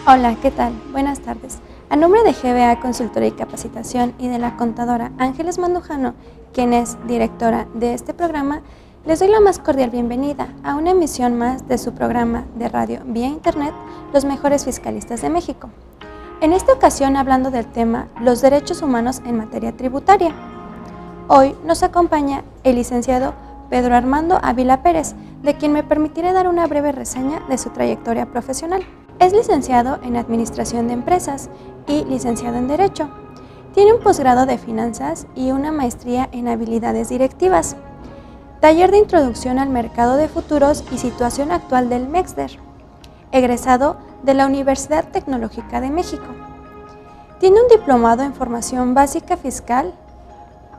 Hola, ¿qué tal? Buenas tardes. A nombre de GBA Consultoría y Capacitación y de la contadora Ángeles Mandujano, quien es directora de este programa, les doy la más cordial bienvenida a una emisión más de su programa de radio vía internet, Los Mejores Fiscalistas de México. En esta ocasión hablando del tema Los derechos humanos en materia tributaria. Hoy nos acompaña el licenciado Pedro Armando Ávila Pérez, de quien me permitiré dar una breve reseña de su trayectoria profesional. Es licenciado en Administración de Empresas y licenciado en Derecho. Tiene un posgrado de Finanzas y una maestría en Habilidades Directivas. Taller de Introducción al Mercado de Futuros y Situación Actual del MEXDER. Egresado de la Universidad Tecnológica de México. Tiene un diplomado en Formación Básica Fiscal,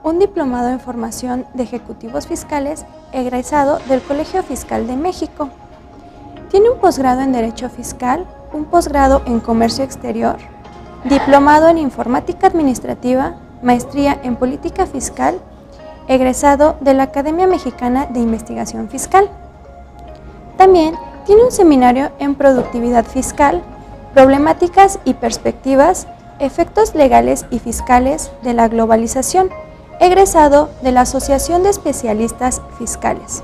un diplomado en Formación de Ejecutivos Fiscales, egresado del Colegio Fiscal de México. Tiene un posgrado en Derecho Fiscal, un posgrado en Comercio Exterior, diplomado en Informática Administrativa, maestría en Política Fiscal, egresado de la Academia Mexicana de Investigación Fiscal. También tiene un seminario en Productividad Fiscal, Problemáticas y Perspectivas, Efectos Legales y Fiscales de la Globalización, egresado de la Asociación de Especialistas Fiscales.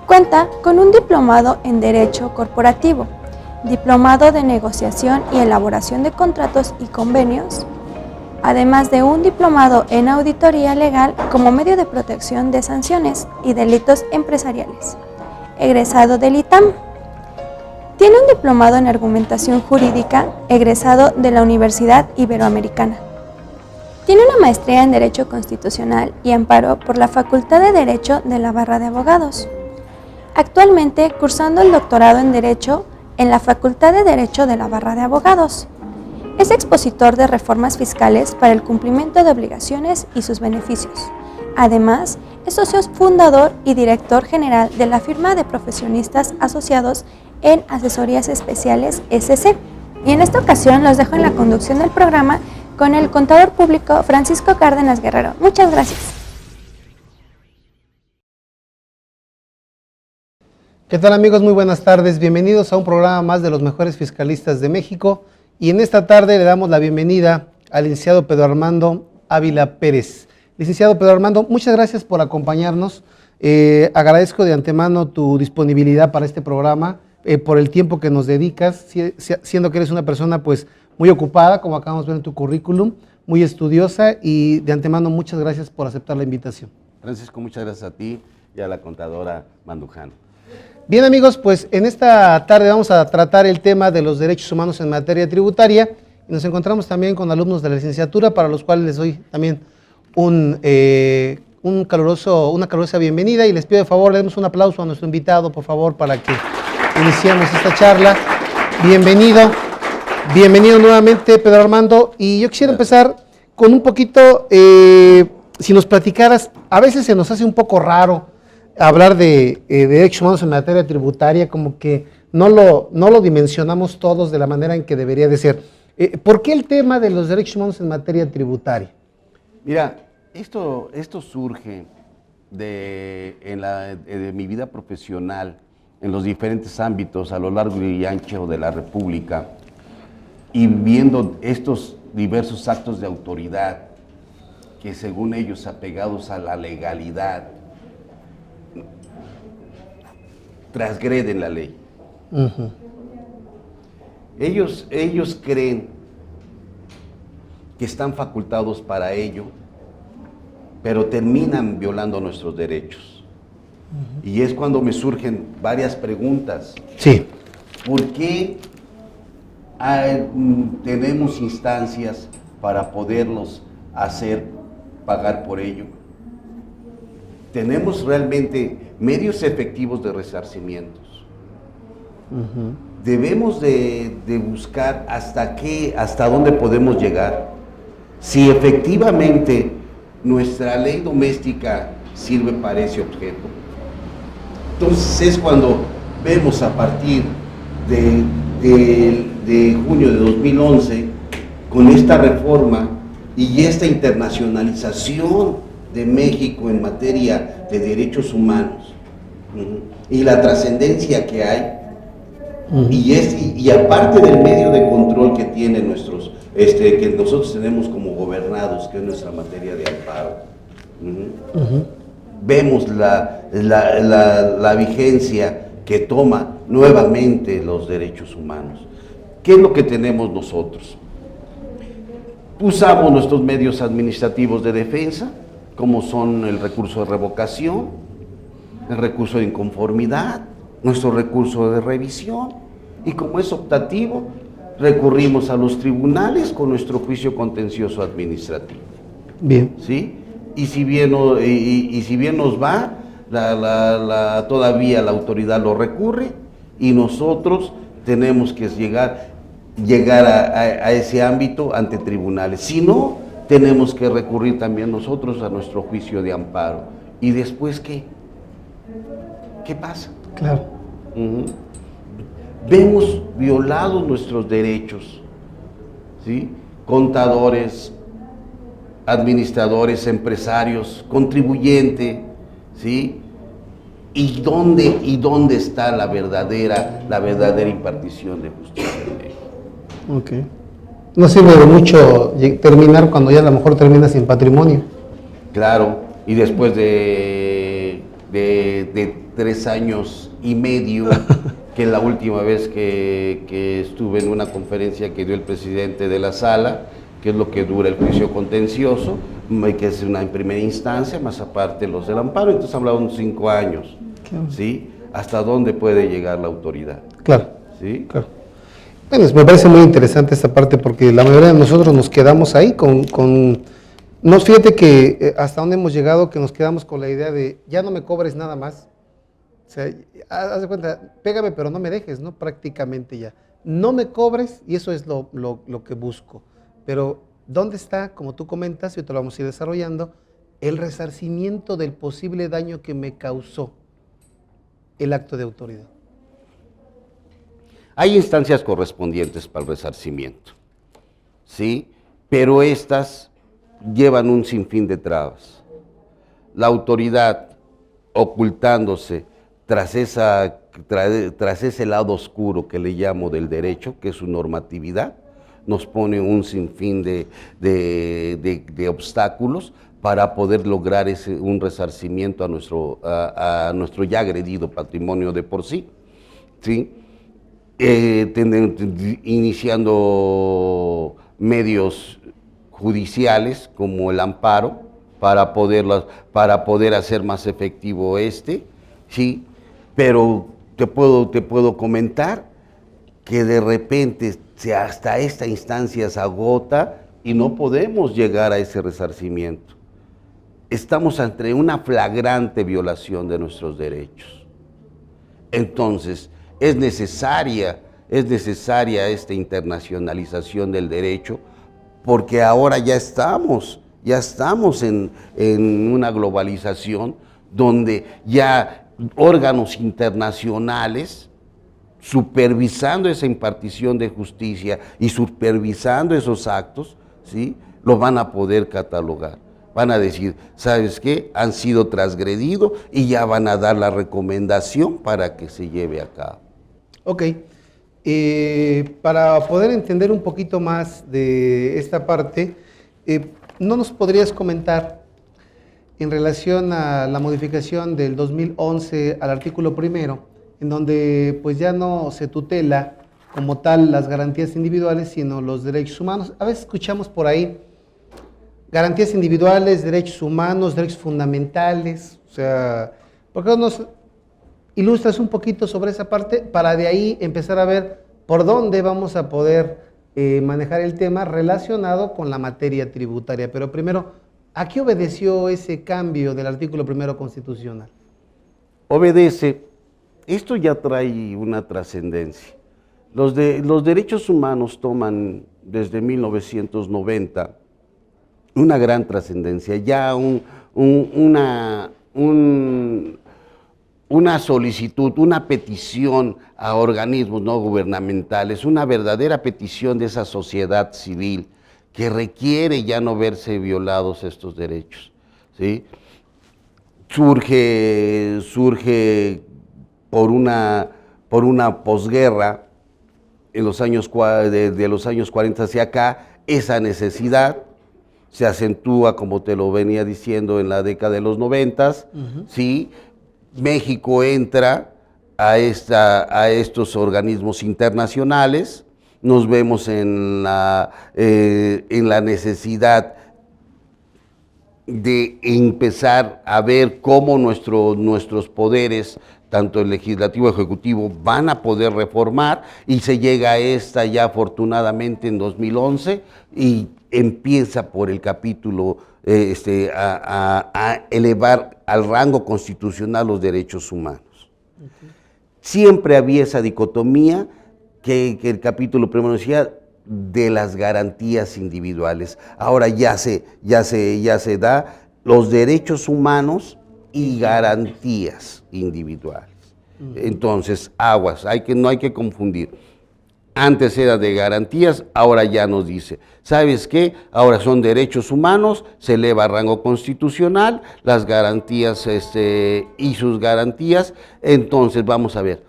Cuenta con un diplomado en Derecho Corporativo, diplomado de Negociación y Elaboración de Contratos y Convenios, además de un diplomado en Auditoría Legal como medio de protección de sanciones y delitos empresariales, egresado del ITAM. Tiene un diplomado en Argumentación Jurídica, egresado de la Universidad Iberoamericana. Tiene una maestría en Derecho Constitucional y Amparo por la Facultad de Derecho de la Barra de Abogados. Actualmente cursando el doctorado en Derecho en la Facultad de Derecho de la Barra de Abogados. Es expositor de reformas fiscales para el cumplimiento de obligaciones y sus beneficios. Además, es socio fundador y director general de la firma de profesionistas asociados en Asesorías Especiales SC. Y en esta ocasión los dejo en la conducción del programa con el contador público Francisco Cárdenas Guerrero. Muchas gracias. ¿Qué tal amigos? Muy buenas tardes, bienvenidos a un programa más de los mejores fiscalistas de México y en esta tarde le damos la bienvenida al licenciado Pedro Armando Ávila Pérez. Licenciado Pedro Armando, muchas gracias por acompañarnos, agradezco de antemano tu disponibilidad para este programa, por el tiempo que nos dedicas, siendo que eres una persona pues muy ocupada, como acabamos de ver en tu currículum, muy estudiosa y de antemano muchas gracias por aceptar la invitación. Francisco, muchas gracias a ti y a la contadora Mandujano. Bien amigos, pues en esta tarde vamos a tratar el tema de los derechos humanos en materia tributaria y nos encontramos también con alumnos de la licenciatura para los cuales les doy también una calurosa bienvenida y les pido de favor, le demos un aplauso a nuestro invitado, por favor, para que iniciemos esta charla. Bienvenido nuevamente Pedro Armando y yo quisiera empezar con un poquito, si nos platicaras, a veces se nos hace un poco raro hablar de derechos humanos en materia tributaria, como que no lo dimensionamos todos de la manera en que debería de ser. ¿Por qué el tema de los derechos humanos en materia tributaria? Mira, esto surge de mi vida profesional en los diferentes ámbitos a lo largo y ancho de la República y viendo estos diversos actos de autoridad que según ellos apegados a la legalidad transgreden la ley. Uh-huh. Ellos creen que están facultados para ello, pero terminan violando nuestros derechos. Uh-huh. Y es cuando me surgen varias preguntas. Sí. ¿Por qué tenemos instancias para poderlos hacer pagar por ello? ¿Tenemos realmente medios efectivos de resarcimientos? Uh-huh. Debemos de buscar hasta dónde podemos llegar. Si efectivamente nuestra ley doméstica sirve para ese objeto, Entonces es cuando vemos a partir de junio de 2011, con esta reforma y esta internacionalización de México en materia de derechos humanos, y la trascendencia que hay, y aparte del medio de control que tienen nuestros, que nosotros tenemos como gobernados, que es nuestra materia de amparo, vemos la vigencia que toma nuevamente los derechos humanos. ¿Qué es lo que tenemos nosotros? Usamos nuestros medios administrativos de defensa, como son el recurso de revocación, el recurso de inconformidad, nuestro recurso de revisión, y como es optativo, recurrimos a los tribunales con nuestro juicio contencioso administrativo. Bien. ¿Sí? Y si bien nos va, todavía la autoridad lo recurre, y nosotros tenemos que llegar a ese ámbito ante tribunales. Si no, tenemos que recurrir también nosotros a nuestro juicio de amparo. ¿Y después qué? ¿Qué pasa? Claro. Vemos violados nuestros derechos, ¿sí? Contadores, administradores, empresarios, contribuyente, ¿sí? ¿Y dónde está la verdadera impartición de justicia en México? Ok. No sirve de mucho terminar cuando ya a lo mejor termina sin patrimonio. Claro, y después de 3 años y medio, que la última vez que estuve en una conferencia que dio el presidente de la sala, que es lo que dura el juicio contencioso, que es una en primera instancia, más aparte los del amparo, entonces hablamos de 5 años, ¿sí? ¿Hasta dónde puede llegar la autoridad? Claro, ¿sí? Claro. Bueno, me parece muy interesante esta parte porque la mayoría de nosotros nos quedamos ahí no, fíjate que hasta dónde hemos llegado, que nos quedamos con la idea de ya no me cobres nada más. O sea, haz de cuenta, pégame pero no me dejes, ¿no? Prácticamente ya. No me cobres y eso es lo que busco. Pero, ¿dónde está, como tú comentas, y te lo vamos a ir desarrollando, el resarcimiento del posible daño que me causó el acto de autoridad? Hay instancias correspondientes para el resarcimiento, ¿sí? Pero estas llevan un sinfín de trabas. La autoridad, ocultándose tras ese lado oscuro que le llamo del derecho, que es su normatividad, nos pone un sinfín de obstáculos para poder lograr un resarcimiento a nuestro ya agredido patrimonio de por sí, ¿sí? Iniciando medios judiciales como el amparo para poder hacer más efectivo ¿sí? Pero te puedo comentar que de repente hasta esta instancia se agota y no podemos llegar a ese resarcimiento. Estamos ante una flagrante violación de nuestros derechos. Entonces, es necesaria esta internacionalización del derecho, porque ahora ya estamos en una globalización donde ya órganos internacionales supervisando esa impartición de justicia y supervisando esos actos, ¿sí? Lo van a poder catalogar. Van a decir, ¿sabes qué? Han sido transgredidos y ya van a dar la recomendación para que se lleve a cabo. Ok. Para poder entender un poquito más de esta parte, ¿no nos podrías comentar en relación a la modificación del 2011 al artículo 1, en donde pues ya no se tutela como tal las garantías individuales, sino los derechos humanos? A veces escuchamos por ahí garantías individuales, derechos humanos, derechos fundamentales, o sea, ¿por qué no nos ilustras un poquito sobre esa parte para de ahí empezar a ver por dónde vamos a poder manejar el tema relacionado con la materia tributaria? Pero primero, ¿a qué obedeció ese cambio del artículo 1 constitucional? Obedece, esto ya trae una trascendencia. Los derechos humanos toman desde 1990 una gran trascendencia, ya una una solicitud, una petición a organismos no gubernamentales, una verdadera petición de esa sociedad civil que requiere ya no verse violados estos derechos, ¿sí? Surge por una posguerra en los años, de los años 40 hacia acá, esa necesidad se acentúa, como te lo venía diciendo, en la década de los 90, ¿sí? México entra a estos organismos internacionales, nos vemos en la necesidad de empezar a ver cómo nuestros poderes, tanto el legislativo y ejecutivo, van a poder reformar, y se llega a esta ya afortunadamente en 2011 y empieza por el capítulo a elevar al rango constitucional los derechos humanos. Okay. Siempre había esa dicotomía que el capítulo primero decía de las garantías individuales. Ahora ya se da los derechos humanos y garantías individuales. Entonces, aguas, no hay que confundir. Antes era de garantías, ahora ya nos dice, ¿sabes qué? Ahora son derechos humanos, se eleva a rango constitucional, las garantías y sus garantías. Entonces, vamos a ver,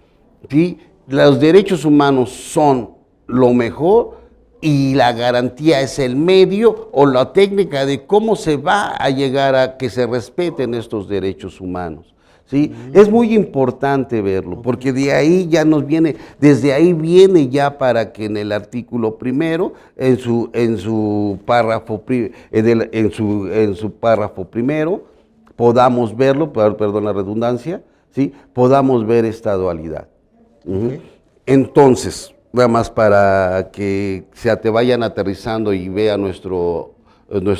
¿sí? Los derechos humanos son lo mejor y la garantía es el medio o la técnica de cómo se va a llegar a que se respeten estos derechos humanos. ¿Sí? Es muy importante verlo, porque de ahí ya desde ahí viene ya para que en el artículo primero, en su párrafo primero, podamos verlo, perdón la redundancia, ¿sí? Podamos ver esta dualidad. Okay. Entonces, nada más para que te vayan aterrizando y vea nuestro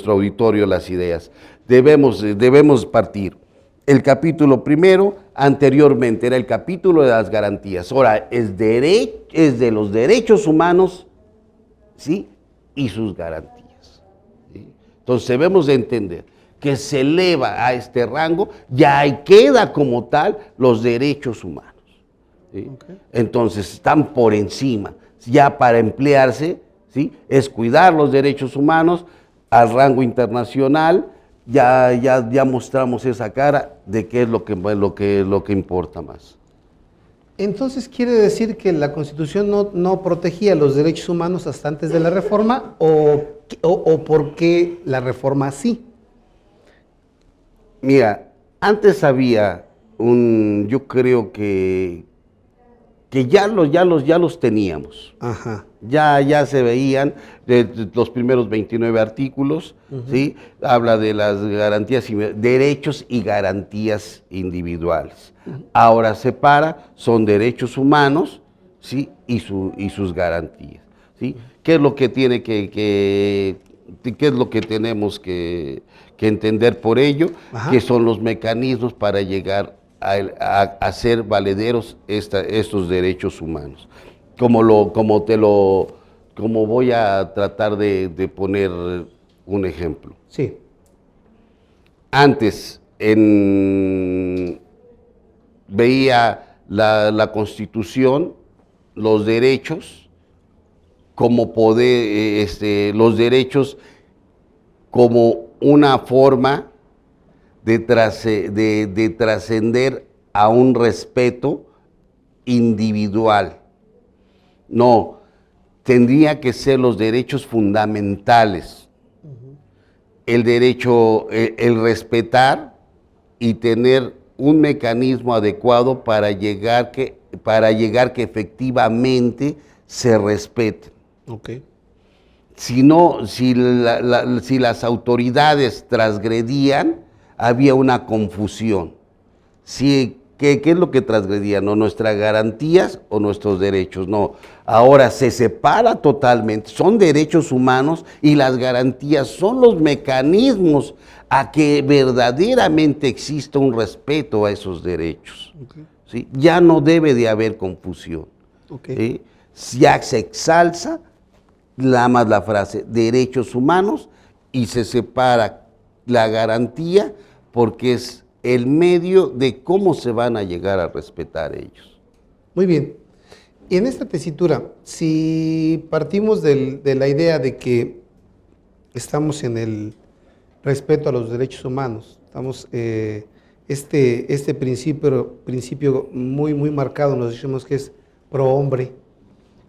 auditorio las ideas. Debemos partir. El capítulo primero, anteriormente, era el capítulo de las garantías. Ahora, es de los derechos humanos, ¿sí? Y sus garantías, ¿sí? Entonces, debemos de entender que se eleva a este rango, ya ahí queda como tal los derechos humanos, ¿sí? Okay. Entonces, están por encima. Ya para emplearse, ¿sí? Es cuidar los derechos humanos al rango internacional. Ya mostramos esa cara de qué es lo que importa más. Entonces, ¿quiere decir que la Constitución no protegía los derechos humanos hasta antes de la reforma? ¿O por qué la reforma sí? Mira, antes había yo creo que ya los teníamos. Ajá. Ya se veían de los primeros 29 artículos, ¿sí? Habla de las garantías, derechos y garantías individuales. Ahora separa, son derechos humanos, ¿sí? y sus garantías, ¿sí? ¿Qué es lo que qué es lo que tenemos que entender por ello? Ajá. Que son los mecanismos para llegar a hacer valederos estos derechos humanos. Como voy a tratar de poner un ejemplo. Sí. Antes veía la Constitución, los derechos como poder, los derechos como una forma de trascender a un respeto individual. No, tendría que ser los derechos fundamentales. El derecho, el respetar y tener un mecanismo adecuado para llegar que efectivamente se respete. Okay. Si las autoridades transgredían, había una confusión. ¿Qué es lo que transgredían? ¿No nuestras garantías o nuestros derechos? No, ahora se separa totalmente, son derechos humanos y las garantías son los mecanismos a que verdaderamente exista un respeto a esos derechos. Okay. ¿Sí? Ya no debe de haber confusión. Okay. ¿Sí? Ya se exalza nada más la frase derechos humanos y se separa la garantía porque es el medio de cómo se van a llegar a respetar ellos. Muy bien. Y en esta tesitura, si partimos de la idea de que estamos en el respeto a los derechos humanos, estamos este principio muy marcado, nos decimos que es pro hombre,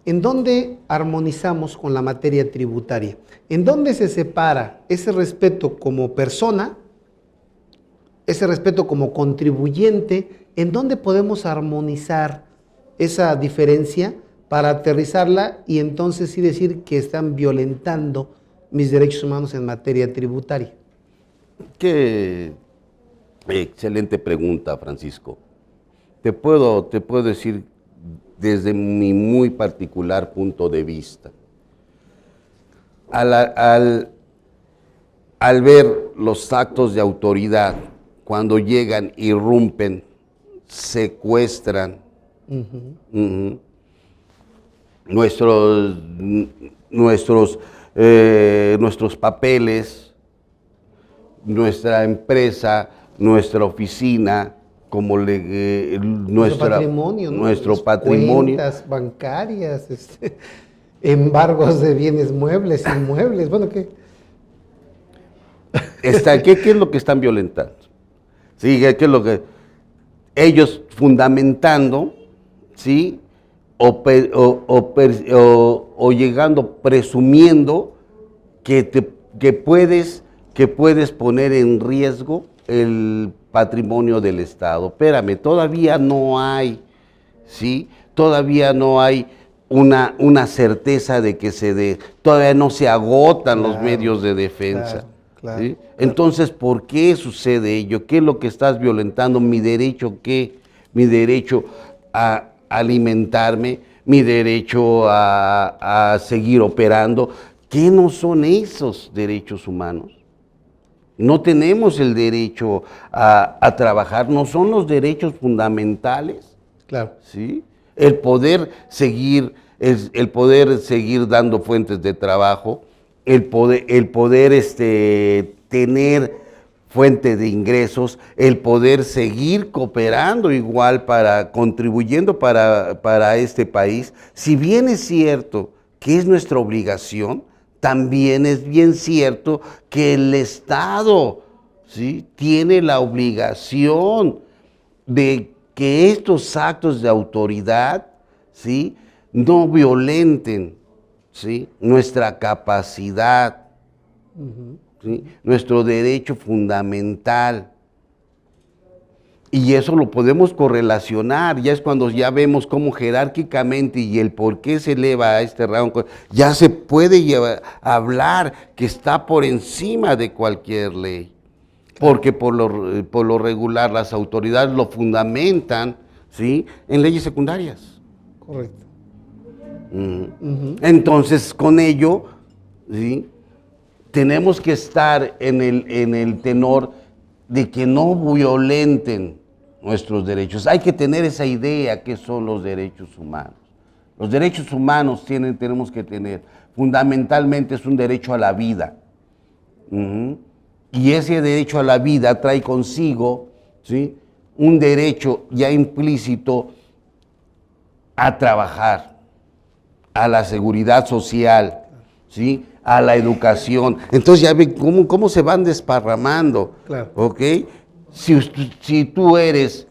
¿en dónde armonizamos con la materia tributaria? ¿En dónde se separa ese respeto como persona, ese respeto como contribuyente? ¿En dónde podemos armonizar esa diferencia para aterrizarla y entonces sí decir que están violentando mis derechos humanos en materia tributaria? Qué excelente pregunta, Francisco. Te puedo decir desde mi muy particular punto de vista. Al ver los actos de autoridad, cuando llegan, irrumpen, secuestran nuestros papeles, nuestra empresa, nuestra oficina, como nuestro patrimonio, ¿no? Nuestro patrimonio, cuentas bancarias, embargos de bienes muebles, inmuebles, bueno, ¿qué? ¿Qué es lo que están violentando? Sí, ¿qué es lo que ellos fundamentando, sí, o llegando presumiendo que puedes poner en riesgo el patrimonio del Estado? Espérame, todavía no hay, ¿sí? Todavía no hay una certeza de que todavía no se agotan los medios de defensa. Claro. ¿Sí? Entonces, ¿por qué sucede ello? ¿Qué es lo que estás violentando? ¿Mi derecho qué? Mi derecho a alimentarme, mi derecho a seguir operando. ¿Qué no son esos derechos humanos? No tenemos el derecho a trabajar, no son los derechos fundamentales. Claro. ¿Sí? El poder seguir dando fuentes de trabajo, el poder tener fuente de ingresos, el poder seguir cooperando igual contribuyendo para este país. Si bien es cierto que es nuestra obligación, también es bien cierto que el Estado, ¿sí?, tiene la obligación de que estos actos de autoridad, ¿sí?, no violenten, ¿sí?, nuestra capacidad, ¿sí?, nuestro derecho fundamental. Y eso lo podemos correlacionar, ya es cuando ya vemos cómo jerárquicamente y el por qué se eleva a este rango, ya se puede hablar que está por encima de cualquier ley. Porque por lo regular las autoridades lo fundamentan, ¿sí?, en leyes secundarias. Correcto. Entonces, con ello, ¿sí?, tenemos que estar en el tenor de que no violenten nuestros derechos. Hay que tener esa idea que son los derechos humanos. Los derechos humanos tenemos que tener, fundamentalmente es un derecho a la vida. Y ese derecho a la vida trae consigo, ¿sí?, un derecho ya implícito a trabajar, a la seguridad social, ¿sí?, a la educación. Entonces ya ven cómo se van desparramando. Claro. ¿Ok? Si tú eres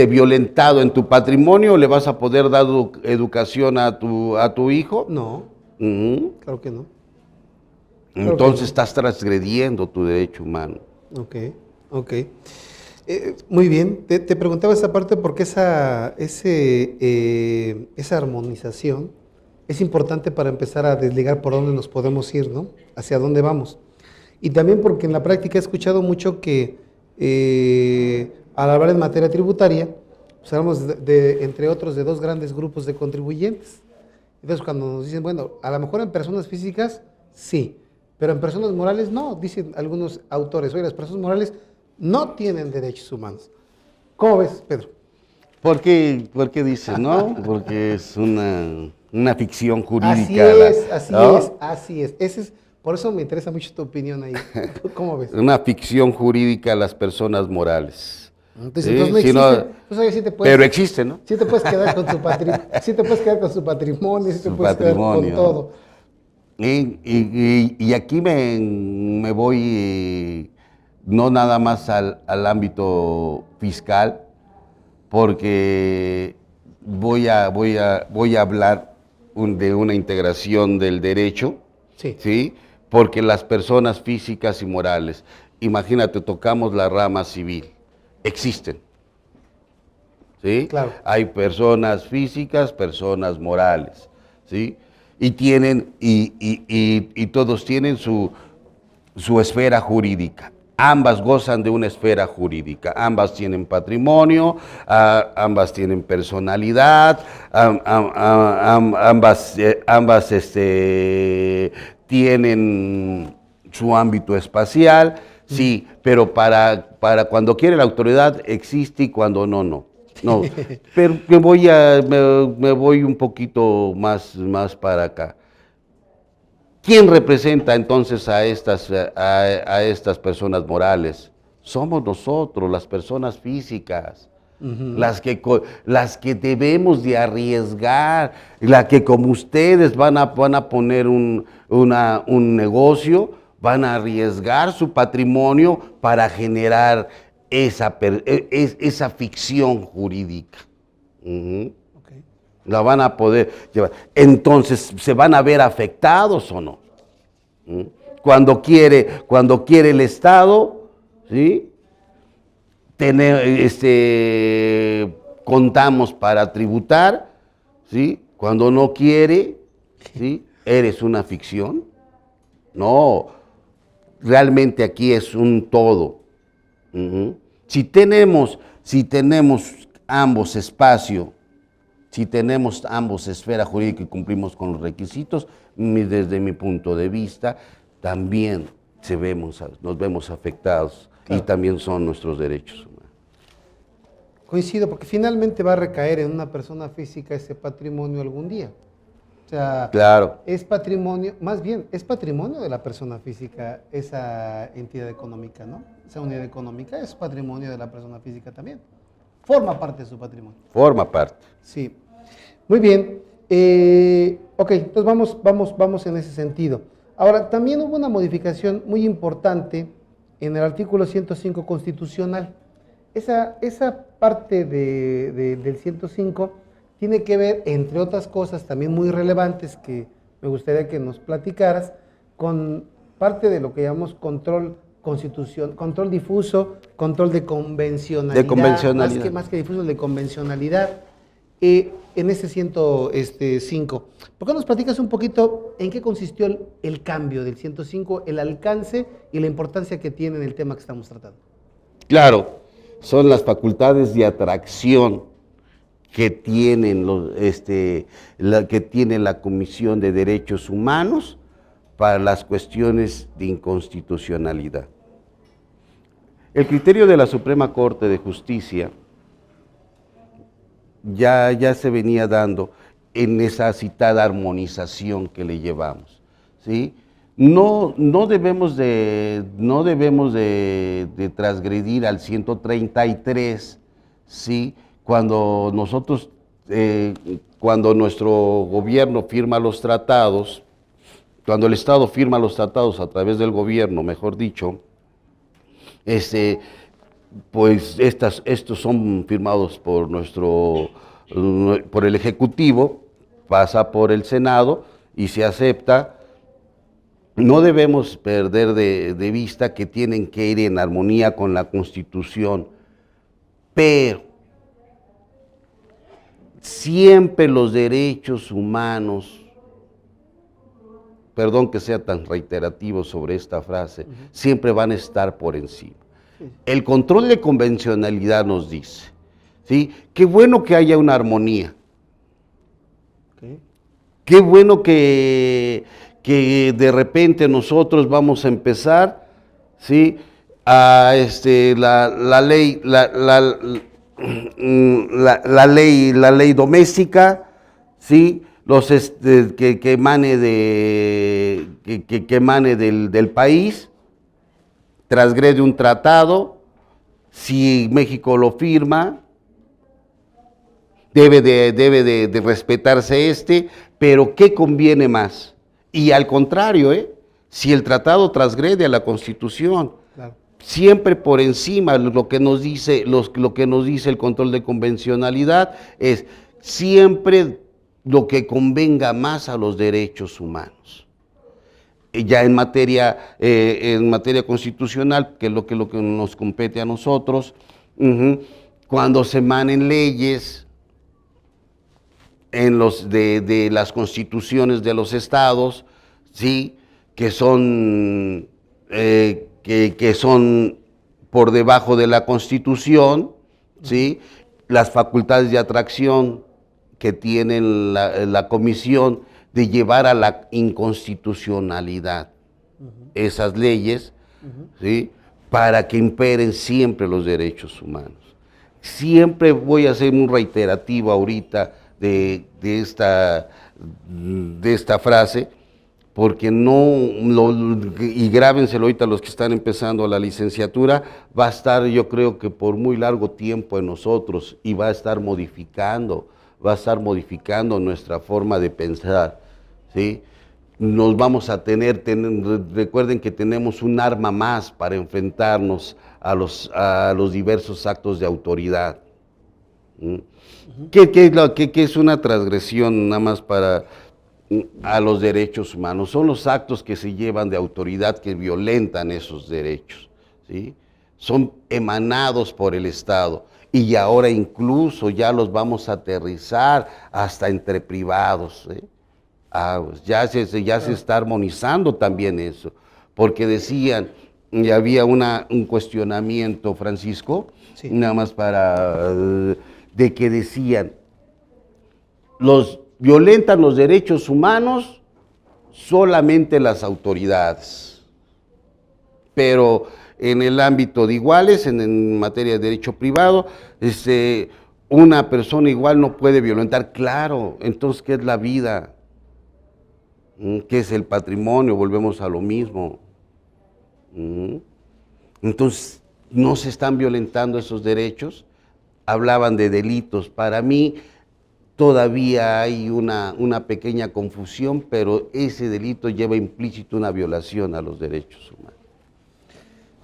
violentado en tu patrimonio, ¿le vas a poder dar educación a tu hijo? No, claro que no. Entonces estás transgrediendo tu derecho humano. Ok. Muy bien, te preguntaba esa parte porque esa armonización es importante para empezar a desligar por dónde nos podemos ir, ¿no? Hacia dónde vamos. Y también porque en la práctica he escuchado mucho que al hablar en materia tributaria, pues hablamos entre otros de dos grandes grupos de contribuyentes. Entonces cuando nos dicen, bueno, a lo mejor en personas físicas sí, pero en personas morales no, dicen algunos autores, oye, las personas morales no tienen derechos humanos. ¿Cómo ves, Pedro? ¿Por qué dices, no? Porque es una ficción jurídica. Así es. Ese es Por eso me interesa mucho tu opinión ahí. ¿Cómo ves? Una ficción jurídica a las personas morales. Entonces, Sí, no si existe. no- Pues, oye, sí te puedes, pero existe, ¿no? sí te puedes quedar con sí te puedes quedar con su patrimonio, sí te Su puedes quedar con patrimonio. todo. Y aquí me voy no nada más al ámbito fiscal, porque voy a hablar de una integración del derecho, Sí. ¿sí? Porque las personas físicas y morales, imagínate, tocamos la rama civil, existen, ¿sí? Claro. Hay personas físicas, personas morales, ¿sí? Y tienen, y todos tienen su esfera jurídica. Ambas gozan de una esfera jurídica, ambas tienen patrimonio, ambas tienen personalidad, ambas tienen su ámbito espacial, sí, pero para cuando quiere la autoridad existe y cuando no, no. No, pero me voy un poquito más para acá. ¿Quién representa entonces a estas personas morales? Somos nosotros, las personas físicas, las que debemos de arriesgar, la que como ustedes van a poner un negocio, van a arriesgar su patrimonio para generar esa ficción jurídica. Ujú. Okay. La van a poder llevar. Entonces, ¿se van a ver afectados o no? ¿Mm? Cuando quiere el Estado, ¿sí? Contamos para tributar, ¿sí? Cuando no quiere, ¿sí? ¿Eres una ficción? No, realmente aquí es un todo. Ujú. Si tenemos ambos espacio, si tenemos ambos esfera jurídica y cumplimos con los requisitos, desde mi punto de vista, también nos vemos afectados. Claro. Y también son nuestros derechos humanos. Coincido, porque finalmente va a recaer en una persona física ese patrimonio algún día. O sea, Claro, es patrimonio, más bien, es patrimonio de la persona física esa entidad económica, ¿no? Esa unidad económica es patrimonio de la persona física también. Forma parte de su patrimonio. forma parte. Sí. Muy bien. Ok, entonces vamos en ese sentido. Ahora, también hubo una modificación muy importante en el artículo 105 constitucional. Esa parte del 105 tiene que ver, entre otras cosas también muy relevantes que me gustaría que nos platicaras, con parte de lo que llamamos control difuso, control de convencionalidad. De convencionalidad. Más que difuso, de convencionalidad. En ese 105. ¿Por qué nos platicas un poquito en qué consistió el cambio del 105, el alcance y la importancia que tiene en el tema que estamos tratando? Claro, son las facultades de atracción que tienen que tiene la Comisión de Derechos Humanos para las cuestiones de inconstitucionalidad. El criterio de la Suprema Corte de Justicia ya se venía dando en esa citada armonización que le llevamos, ¿sí? No debemos de transgredir al 133, ¿sí? Cuando nuestro gobierno firma los tratados, cuando el Estado firma los tratados a través del gobierno, mejor dicho, pues estos son firmados por el Ejecutivo, pasa por el Senado y se acepta. No debemos perder de vista que tienen que ir en armonía con la Constitución, pero siempre los derechos humanos, perdón que sea tan reiterativo sobre esta frase, siempre van a estar por encima. El control de convencionalidad nos dice, ¿sí? Qué bueno que haya una armonía. Okay. Qué bueno que de repente nosotros vamos a empezar, ¿sí? La ley doméstica, ¿sí? que emane, que emane del país, transgrede un tratado, si México lo firma, debe de respetarse pero ¿qué conviene más? Y al contrario, si el tratado transgrede a la Constitución, claro, siempre por encima lo que nos dice el control de convencionalidad es siempre lo que convenga más a los derechos humanos. Ya en materia constitucional, que es lo que nos compete a nosotros, cuando se emanen leyes de las constituciones de los estados, ¿sí?, que son por debajo de la Constitución, ¿sí?, las facultades de atracción que tiene la comisión de llevar a la inconstitucionalidad esas leyes, ¿sí?, para que imperen siempre los derechos humanos. Siempre voy a ser muy reiterativo ahorita de esta frase, porque y grábenselo ahorita los que están empezando la licenciatura, va a estar, yo creo que por muy largo tiempo en nosotros, y va a estar modificando nuestra forma de pensar, ¿sí? Nos vamos a recuerden que tenemos un arma más para enfrentarnos a los diversos actos de autoridad. ¿Qué es una transgresión nada más a los derechos humanos? Son los actos que se llevan de autoridad que violentan esos derechos, ¿sí? Son emanados por el Estado y ahora incluso ya los vamos a aterrizar hasta entre privados, ¿sí? Pues ya se está armonizando también eso, porque decían, y había un cuestionamiento, Francisco, sí, nada más de que decían, violentan los derechos humanos solamente las autoridades, pero en el ámbito de iguales, en materia de derecho privado, una persona igual no puede violentar. Claro, entonces, ¿qué es la vida? ¿Qué es el patrimonio? Volvemos a lo mismo. Entonces, ¿no se están violentando esos derechos? Hablaban de delitos. Para mí todavía hay una pequeña confusión, pero ese delito lleva implícito una violación a los derechos humanos.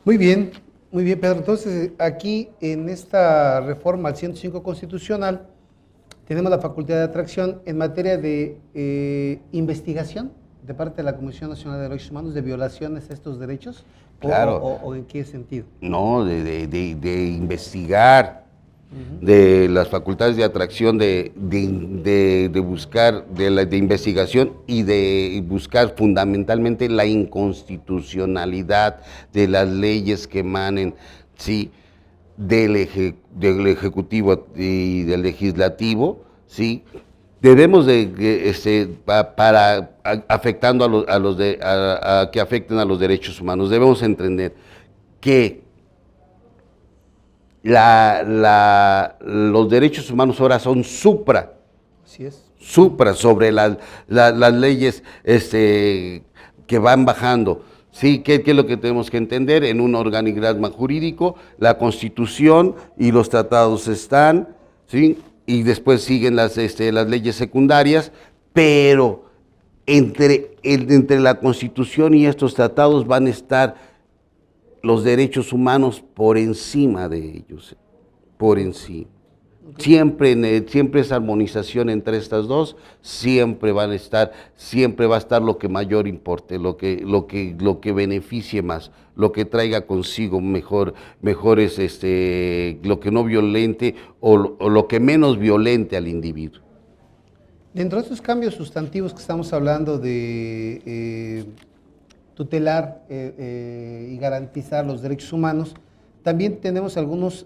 Muy bien, Pedro. Entonces, aquí en esta reforma al 105 constitucional, tenemos la facultad de atracción en materia de investigación de parte de la Comisión Nacional de Derechos Humanos de violaciones a estos derechos. Claro. ¿O en qué sentido? No, de investigar, de las facultades de atracción, de buscar, de investigación y de buscar fundamentalmente la inconstitucionalidad de las leyes que emanen, ¿sí?, del Ejecutivo y del Legislativo, ¿sí? Debemos afectando que afecten a los derechos humanos, debemos entender que los derechos humanos ahora son Así es. sobre las leyes que van bajando. Sí, ¿qué es lo que tenemos que entender? En un organigrama jurídico, la Constitución y los tratados están, ¿sí?, y después siguen las leyes secundarias, pero entre la Constitución y estos tratados van a estar los derechos humanos por encima de ellos, por encima. Siempre esa armonización entre estas dos, siempre va a estar lo que mayor importe, lo que beneficie más, lo que traiga consigo mejores, lo que no violente o lo que menos violente al individuo. Dentro de estos cambios sustantivos que estamos hablando de tutelar y garantizar los derechos humanos, también tenemos algunas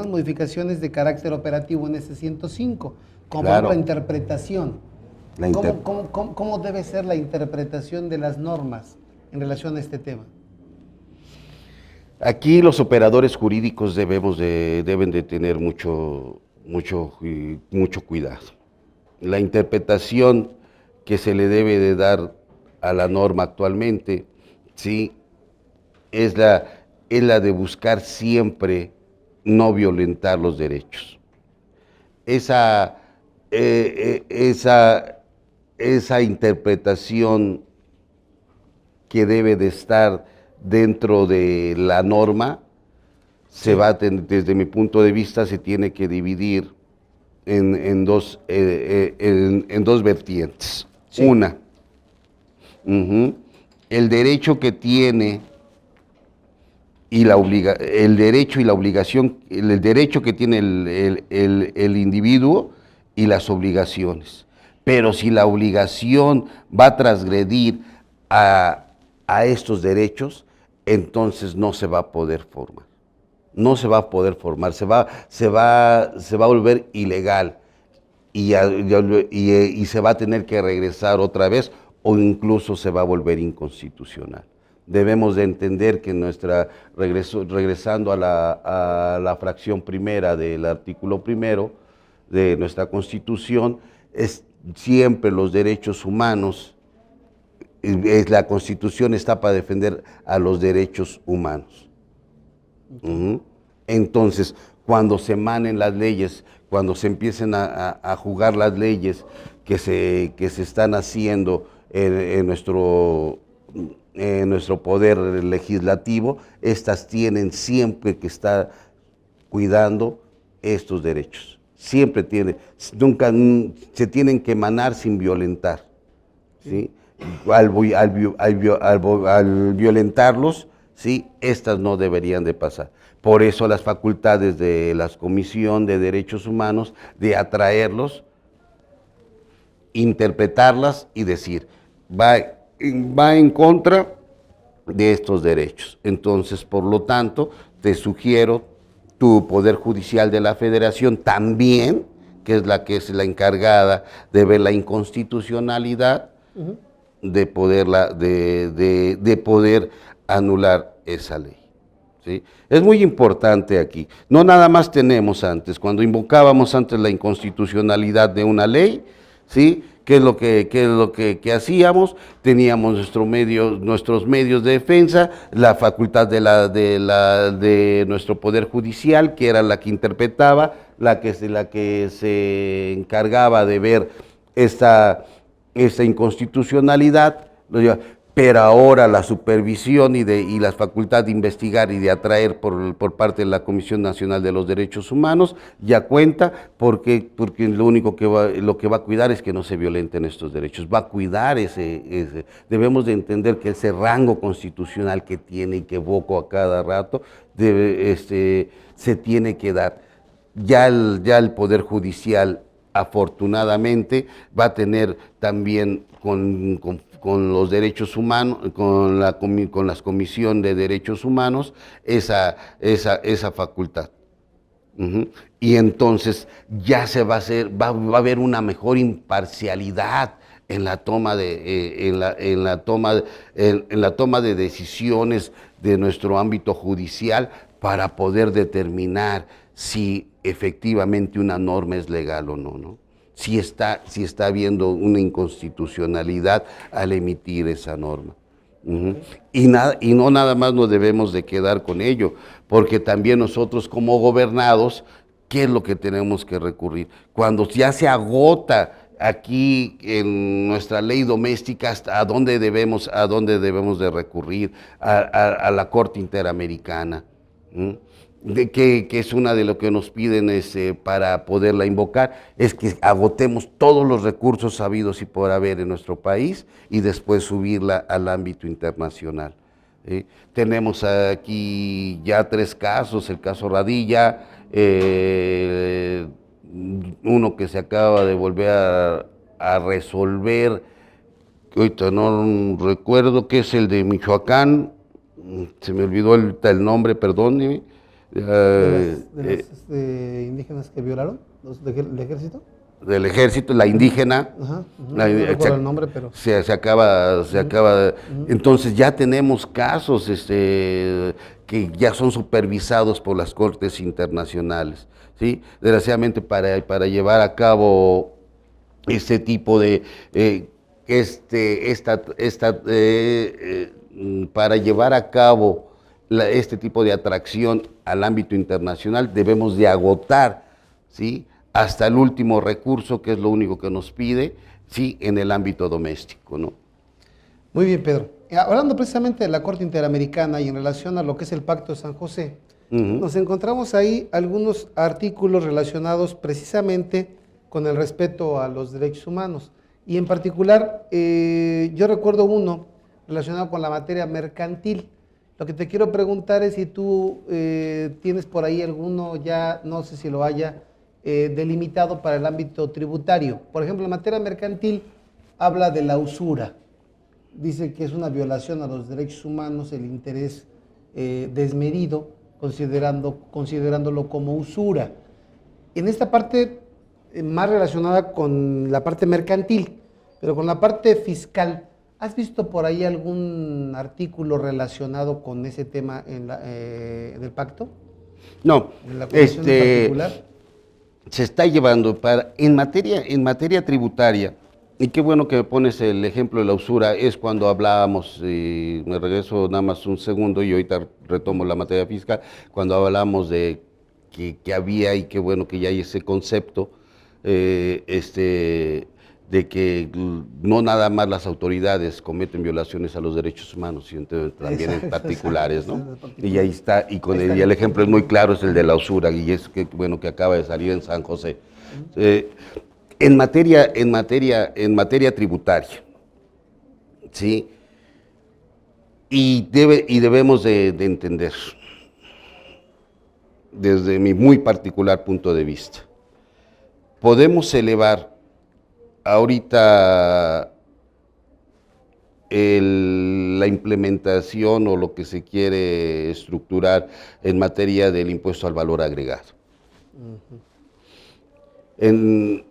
modificaciones de carácter operativo en ese 105, como claro, la interpretación. ¿Cómo debe ser la interpretación de las normas en relación a este tema? Aquí los operadores jurídicos deben de tener mucho cuidado. la interpretación que se le debe de dar a la norma actualmente, ¿sí? es la de buscar siempre no violentar los derechos. Esa interpretación que debe de estar dentro de la norma, desde mi punto de vista, se tiene que dividir en dos vertientes. Sí. Una, el derecho que tiene y el derecho y la obligación, el derecho que tiene el individuo y las obligaciones. Pero si la obligación va a transgredir a estos derechos, entonces no se va a poder formar. No se va a poder formar, se va a volver ilegal y se va a tener que regresar otra vez o incluso se va a volver inconstitucional. Debemos de entender que regresando a la fracción primera del artículo primero de nuestra Constitución, es siempre los derechos humanos, la Constitución está para defender a los derechos humanos. Entonces, cuando se emanen las leyes, cuando se empiecen a jugar las leyes que se están haciendo en nuestro poder legislativo, estas tienen siempre que estar cuidando estos derechos. Siempre nunca se tienen que emanar sin violentar, ¿sí? Al violentarlos, ¿sí? Estas no deberían de pasar. Por eso las facultades de la Comisión de Derechos Humanos de atraerlos, interpretarlas y decir, va en contra de estos derechos. Entonces, por lo tanto, te sugiero tu Poder Judicial de la Federación también, que es la encargada de ver la inconstitucionalidad, de poder anular esa ley. ¿Sí? Es muy importante aquí. No nada más tenemos antes, cuando invocábamos antes la inconstitucionalidad de una ley, ¿sí? ¿Qué es lo que hacíamos? Teníamos nuestros medios de defensa, la facultad de nuestro Poder Judicial, que era la que interpretaba, la que se encargaba de ver esta inconstitucionalidad, pero ahora la supervisión y las facultades de investigar y de atraer por parte de la Comisión Nacional de los Derechos Humanos ya cuenta, porque lo único que va a cuidar es que no se violenten estos derechos, va a cuidar debemos de entender que ese rango constitucional que tiene y que evoco a cada rato, se tiene que dar. Ya el Poder Judicial, afortunadamente, va a tener también con los derechos humanos, con la Comisión de Derechos Humanos, esa facultad. Y entonces ya va a haber una mejor imparcialidad en la toma de decisiones de nuestro ámbito judicial para poder determinar si efectivamente una norma es legal o no, ¿no? Si está habiendo una inconstitucionalidad al emitir esa norma. Y no nada más nos debemos de quedar con ello, porque también nosotros como gobernados, ¿qué es lo que tenemos que recurrir? Cuando ya se agota aquí en nuestra ley doméstica, ¿hasta a dónde debemos de recurrir? A la Corte Interamericana. Que es una de lo que nos piden para poderla invocar, es que agotemos todos los recursos habidos y por haber en nuestro país y después subirla al ámbito internacional. Tenemos aquí ya 3 casos, el caso Radilla, uno que se acaba de volver a resolver, que ahorita no recuerdo, que es el de Michoacán, se me olvidó el nombre, perdón. ¿De los indígenas que violaron, del ejército? Del ejército, la indígena. No recuerdo el nombre, pero se acaba. Entonces ya tenemos casos que ya son supervisados por las cortes internacionales, ¿sí? Desgraciadamente para llevar a cabo este tipo de, para llevar a cabo este tipo de atracción al ámbito internacional, debemos de agotar, ¿sí?, hasta el último recurso, que es lo único que nos pide, sí, en el ámbito doméstico, ¿no? Muy bien, Pedro. Hablando precisamente de la Corte Interamericana y en relación a lo que es el Pacto de San José, nos encontramos ahí algunos artículos relacionados precisamente con el respeto a los derechos humanos. Y en particular, yo recuerdo uno relacionado con la materia mercantil. Lo que te quiero preguntar es si tú tienes por ahí alguno, ya no sé si lo haya, delimitado para el ámbito tributario. Por ejemplo, en materia mercantil habla de la usura. Dice que es una violación a los derechos humanos el interés desmedido, considerándolo como usura. En esta parte más relacionada con la parte mercantil, pero con la parte fiscal, ¿has visto por ahí algún artículo relacionado con ese tema del pacto? No, ¿En la comisión en particular? se está llevando en materia tributaria, y qué bueno que pones el ejemplo de la usura, es cuando hablábamos, me regreso nada más un segundo y ahorita retomo la materia fiscal, cuando hablamos de que había, y qué bueno que ya hay ese concepto, de que no nada más las autoridades cometen violaciones a los derechos humanos, sino también en particulares, ¿no? Y ahí está, y el ejemplo es muy claro, es el de la usura, y es que bueno que acaba de salir en San José. En materia tributaria, ¿sí? Y debemos de entender, desde mi muy particular punto de vista, podemos elevar ahorita la implementación o lo que se quiere estructurar en materia del impuesto al valor agregado. El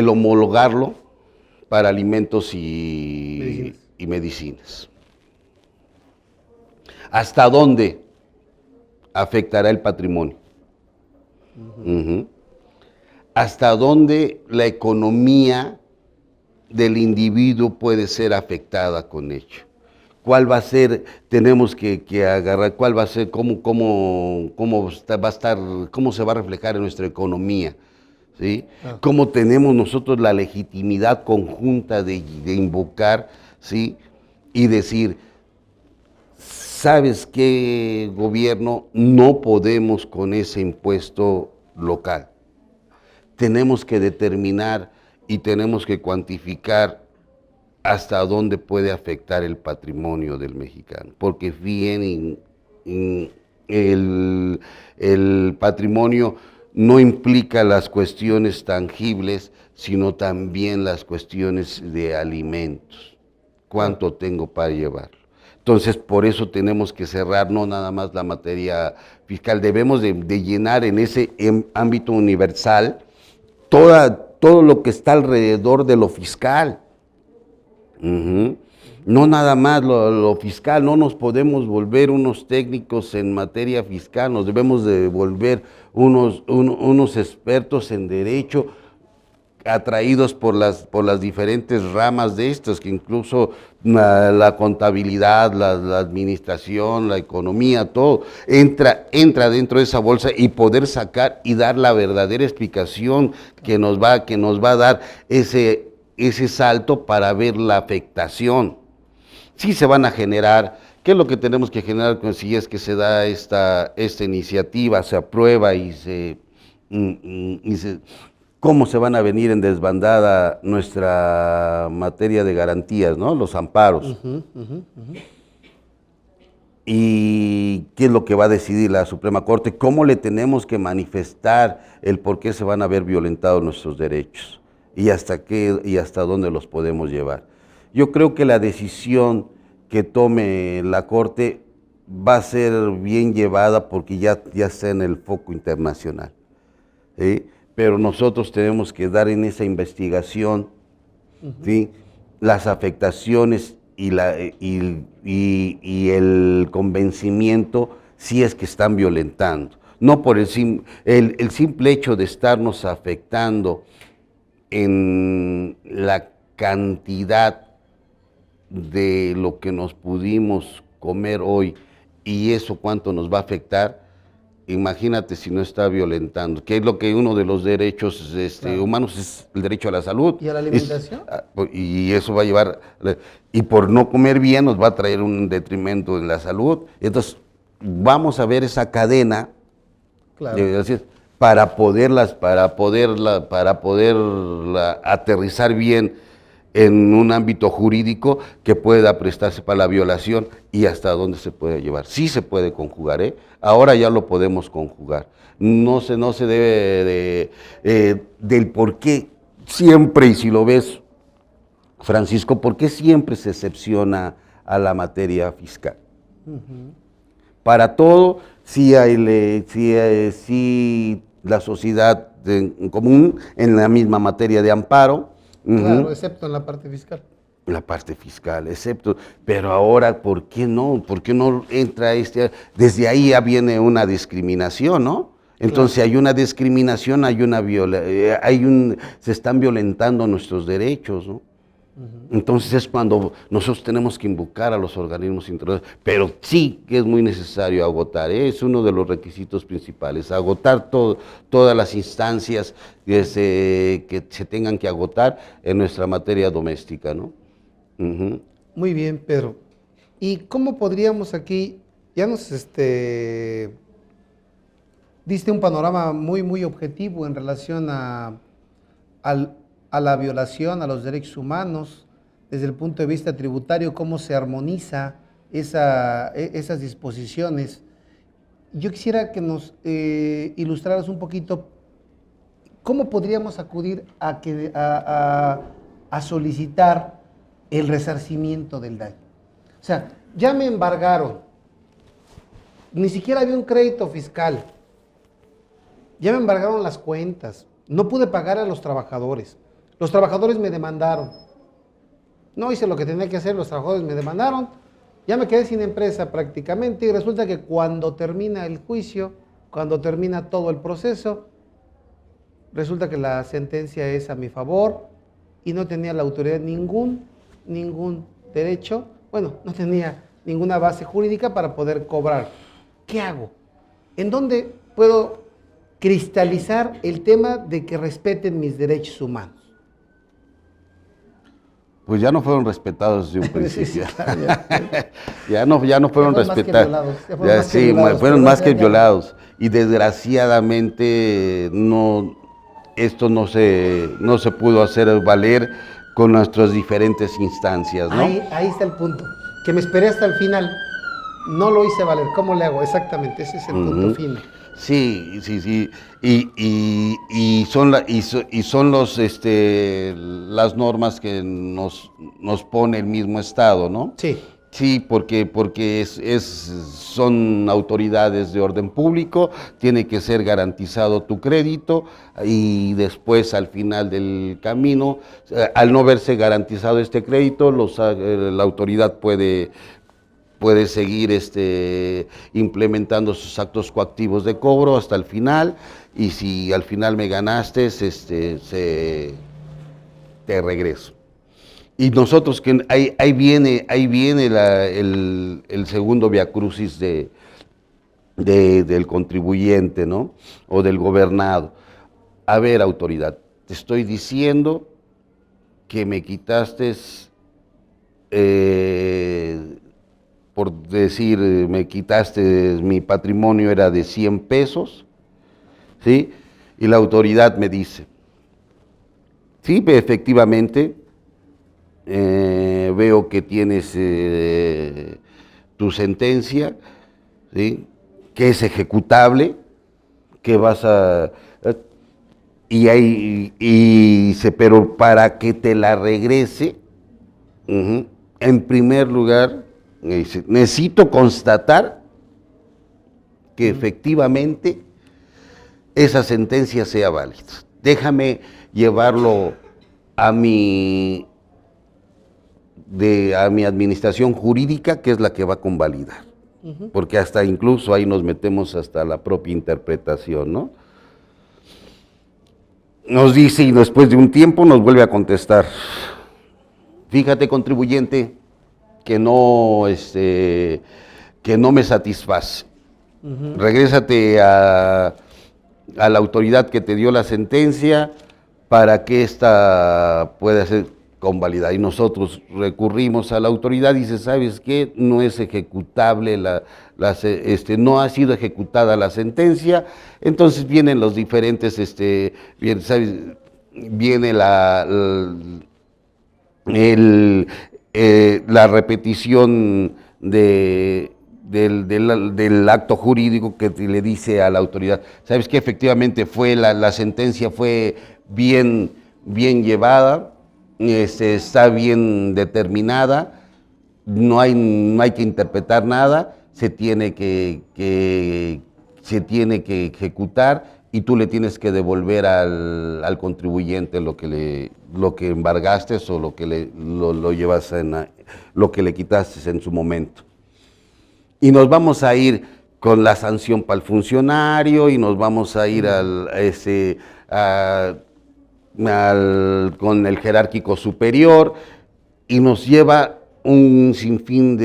homologarlo para alimentos y medicinas. ¿Hasta dónde afectará el patrimonio? ¿Hasta dónde la economía del individuo puede ser afectada con ello? ¿Cuál va a ser, tenemos que agarrar, cuál va a ser, cómo va a estar, cómo se va a reflejar en nuestra economía? ¿Sí? ¿Cómo tenemos nosotros la legitimidad conjunta de invocar, ¿sí?, y decir, ¿sabes qué, gobierno? No podemos con ese impuesto local. Tenemos que determinar y tenemos que cuantificar hasta dónde puede afectar el patrimonio del mexicano, porque bien el patrimonio no implica las cuestiones tangibles, sino también las cuestiones de alimentos. ¿Cuánto tengo para llevarlo? Entonces, por eso tenemos que cerrar no nada más la materia fiscal, debemos de llenar en ese ámbito universal todo lo que está alrededor de lo fiscal. No nada más lo fiscal, no nos podemos volver unos técnicos en materia fiscal, nos debemos de volver unos expertos en derecho, atraídos por las diferentes ramas de estos, que incluso la contabilidad, la administración, la economía, todo entra dentro de esa bolsa, y poder sacar y dar la verdadera explicación que nos va a dar ese salto para ver la afectación. Sí se van a generar, ¿qué es lo que tenemos que generar si es que se da esta iniciativa, se aprueba cómo se van a venir en desbandada nuestra materia de garantías, ¿no? Los amparos. ¿Y qué es lo que va a decidir la Suprema Corte? ¿Cómo le tenemos que manifestar el por qué se van a ver violentados nuestros derechos? ¿Y hasta dónde los podemos llevar? Yo creo que la decisión que tome la Corte va a ser bien llevada, porque ya está en el foco internacional, ¿sí? Pero nosotros tenemos que dar en esa investigación, ¿sí?, las afectaciones y el convencimiento si es que están violentando. No por el simple hecho de estarnos afectando en la cantidad de lo que nos pudimos comer hoy y eso cuánto nos va a afectar, imagínate si no está violentando, que es lo que uno de los derechos Claro. humanos es el derecho a la salud. ¿Y a la alimentación? Y eso va a llevar, y por no comer bien nos va a traer un detrimento en la salud. Entonces, vamos a ver esa cadena Claro. para poderla aterrizar bien en un ámbito jurídico que pueda prestarse para la violación y hasta dónde se puede llevar. Sí se puede conjugar, ¿eh? Ahora ya lo podemos conjugar. No se debe del por qué siempre, y si lo ves, Francisco, ¿por qué siempre se excepciona a la materia fiscal? Para todo, sí la sociedad en común en la misma materia de amparo. Claro, excepto en la parte fiscal. La parte fiscal, excepto, pero ahora, ¿por qué no? ¿Por qué no entra desde ahí ya viene una discriminación, ¿no? Entonces hay una discriminación, se están violentando nuestros derechos, ¿no? Entonces es cuando nosotros tenemos que invocar a los organismos internacionales, pero sí que es muy necesario agotar, ¿eh? Es uno de los requisitos principales, agotar todas las instancias que se tengan que agotar en nuestra materia doméstica, ¿no? Muy bien, Pedro. ¿Y cómo podríamos aquí, ya nos diste un panorama muy objetivo en relación a la violación a los derechos humanos, desde el punto de vista tributario, cómo se armoniza esas disposiciones? Yo quisiera que nos ilustraras un poquito cómo podríamos acudir a solicitar el resarcimiento del daño. O sea, ya me embargaron, ni siquiera había un crédito fiscal, ya me embargaron las cuentas, no pude pagar a los trabajadores me demandaron, no hice lo que tenía que hacer, los trabajadores me demandaron, ya me quedé sin empresa prácticamente y resulta que cuando termina el juicio, cuando termina todo el proceso, resulta que la sentencia es a mi favor y no tenía la autoridad ningún derecho, bueno, no tenía ninguna base jurídica para poder cobrar. ¿Qué hago? ¿En dónde puedo cristalizar el tema de que respeten mis derechos humanos? Pues ya no fueron respetados desde un principio. Sí, claro, ya no fueron respetados. Fueron más que violados. Y desgraciadamente esto no se pudo hacer valer con nuestras diferentes instancias, ¿no? Ahí está el punto. Que me esperé hasta el final. No lo hice valer. ¿Cómo le hago? Exactamente, ese es el punto fino. Sí. Y son las normas que nos pone el mismo Estado, ¿no? Sí. Sí, porque son autoridades de orden público, tiene que ser garantizado tu crédito y después al final del camino, al no verse garantizado este crédito, la autoridad puede seguir implementando sus actos coactivos de cobro hasta el final, y si al final me ganaste, te regreso. Y nosotros, que ahí viene el segundo viacrucis del contribuyente, ¿no? O del gobernado. A ver, autoridad, te estoy diciendo que me quitaste, por decir, me quitaste, mi patrimonio era de 100 pesos, ¿sí? Y la autoridad me dice, sí, efectivamente, veo que tienes tu sentencia, ¿sí? Que es ejecutable, que vas a... pero para que te la regrese, en primer lugar, necesito constatar que efectivamente esa sentencia sea válida. Déjame llevarlo a mi administración jurídica, que es la que va a convalidar. Porque hasta incluso ahí nos metemos hasta la propia interpretación, ¿no? nos dice, y después de un tiempo nos vuelve a contestar: fíjate, contribuyente, que no me satisface. Regrésate a la autoridad que te dio la sentencia para que ésta pueda ser convalidada. Y nosotros recurrimos a la autoridad y dice: ¿sabes qué? No es ejecutable, no ha sido ejecutada la sentencia. Entonces vienen los diferentes, viene la repetición del acto jurídico que le dice a la autoridad: ¿sabes qué? Efectivamente la sentencia fue bien llevada, está bien determinada, no hay que interpretar nada, se tiene que ejecutar, y tú le tienes que devolver al contribuyente lo que embargaste o lo que lo llevas lo que le quitaste en su momento. Y nos vamos a ir con la sanción para el funcionario, y nos vamos a ir con el jerárquico superior, y nos lleva un sinfín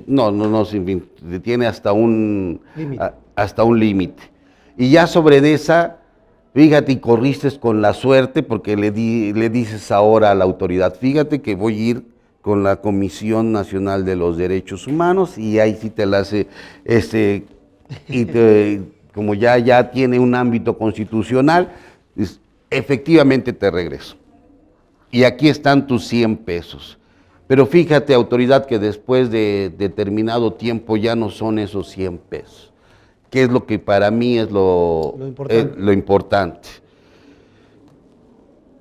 no sinfín, tiene hasta un límite. Y ya sobre de esa, fíjate, y corriste con la suerte, porque le dices ahora a la autoridad: fíjate que voy a ir con la Comisión Nacional de los Derechos Humanos, y ahí sí te la hace, como ya tiene un ámbito constitucional, efectivamente te regreso. Y aquí están tus 100 pesos. Pero fíjate, autoridad, que después de determinado tiempo ya no son esos 100 pesos, que es lo que para mí es lo importante.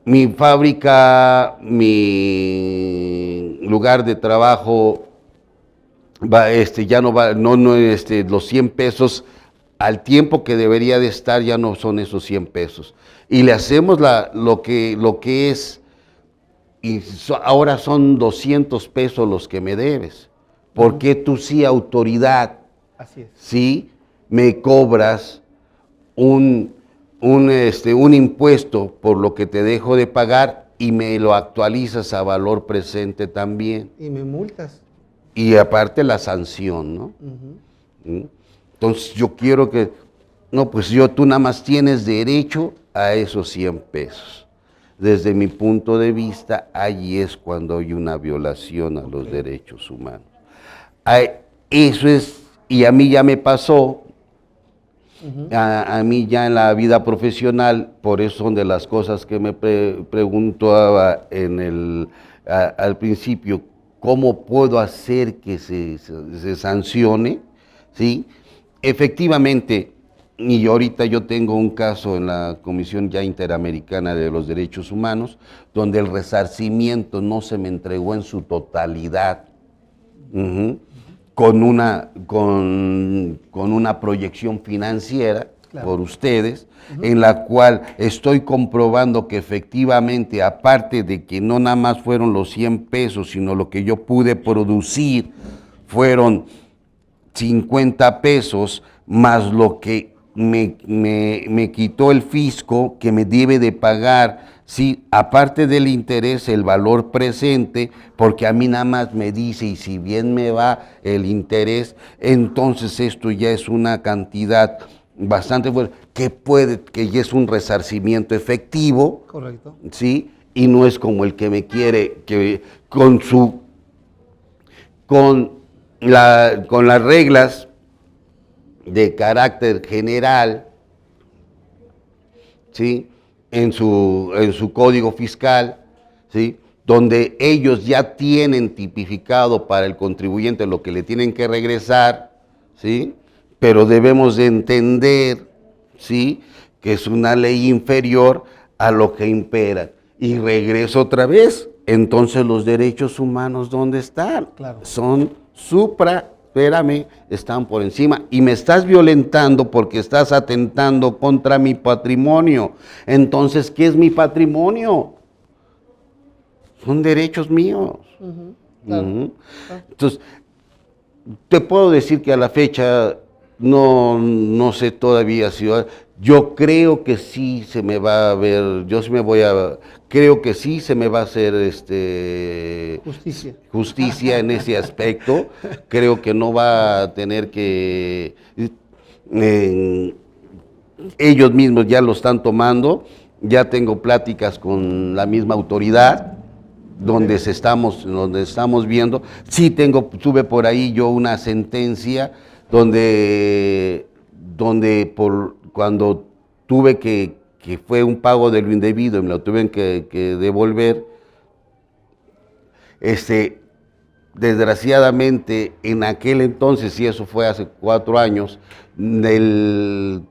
Mi fábrica, mi lugar de trabajo, ya no va, los 100 pesos al tiempo que debería de estar, ya no son esos 100 pesos. Y le hacemos lo que es, y ahora son 200 pesos los que me debes. Porque tú sí, autoridad, así es, sí me cobras un impuesto por lo que te dejo de pagar, y me lo actualizas a valor presente también. Y me multas. Y aparte la sanción, ¿no? Entonces yo quiero que, pues tú nada más tienes derecho a esos 100 pesos. Desde mi punto de vista, ahí es cuando hay una violación a los derechos humanos. Eso es, y a mí ya me pasó. A mí ya en la vida profesional, por eso son de las cosas que me preguntaba al principio: ¿cómo puedo hacer que se sancione? ¿Sí? Efectivamente, y ahorita yo tengo un caso en la Comisión ya Interamericana de los Derechos Humanos, donde el resarcimiento no se me entregó en su totalidad. Con una proyección financiera, claro, por ustedes, en la cual estoy comprobando que efectivamente, aparte de que no nada más fueron los 100 pesos, sino lo que yo pude producir fueron 50 pesos, más lo que me quitó el fisco, que me debe de pagar, sí, aparte del interés, el valor presente, porque a mí nada más me dice: y si bien me va el interés, entonces esto ya es una cantidad bastante fuerte, que ya es un resarcimiento efectivo. Correcto. Sí, y no es como el que me quiere, que con las reglas de carácter general, ¿sí?, en su código fiscal, ¿sí?, donde ellos ya tienen tipificado para el contribuyente lo que le tienen que regresar, ¿sí?, pero debemos de entender, ¿sí?, que es una ley inferior a lo que impera. Y regreso otra vez, entonces los derechos humanos, ¿dónde están? Claro. Son están por encima, y me estás violentando porque estás atentando contra mi patrimonio. Entonces, ¿qué es mi patrimonio? Son derechos míos. Claro. Entonces, te puedo decir que a la fecha no sé todavía si yo creo que sí se me va a ver, creo que sí se me va a hacer justicia en ese aspecto. Creo que no va a tener que ellos mismos ya lo están tomando. Ya tengo pláticas con la misma autoridad donde estamos viendo. Sí tuve por ahí yo una sentencia donde cuando tuve que fue un pago de lo indebido y me lo tuve que devolver, desgraciadamente en aquel entonces, y eso fue hace 4 años, la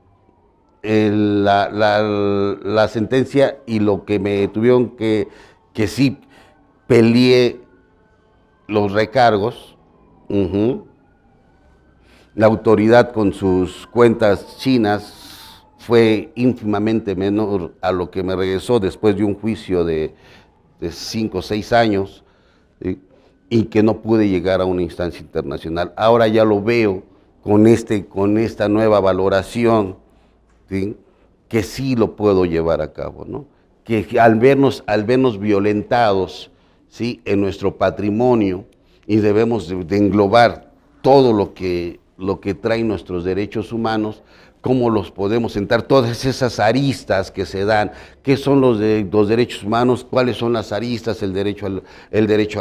sentencia y lo que me tuvieron que sí peleé los recargos, la autoridad con sus cuentas chinas fue ínfimamente menor a lo que me regresó después de un juicio de 5 o 6 años, ¿sí? Y que no pude llegar a una instancia internacional. Ahora ya lo veo con esta nueva valoración, ¿sí? Que sí lo puedo llevar a cabo, ¿no? Que al vernos violentados, ¿sí? En nuestro patrimonio, y debemos de englobar todo lo que traen nuestros derechos humanos, cómo los podemos sentar, todas esas aristas que se dan, qué son los derechos humanos, cuáles son las aristas, el derecho a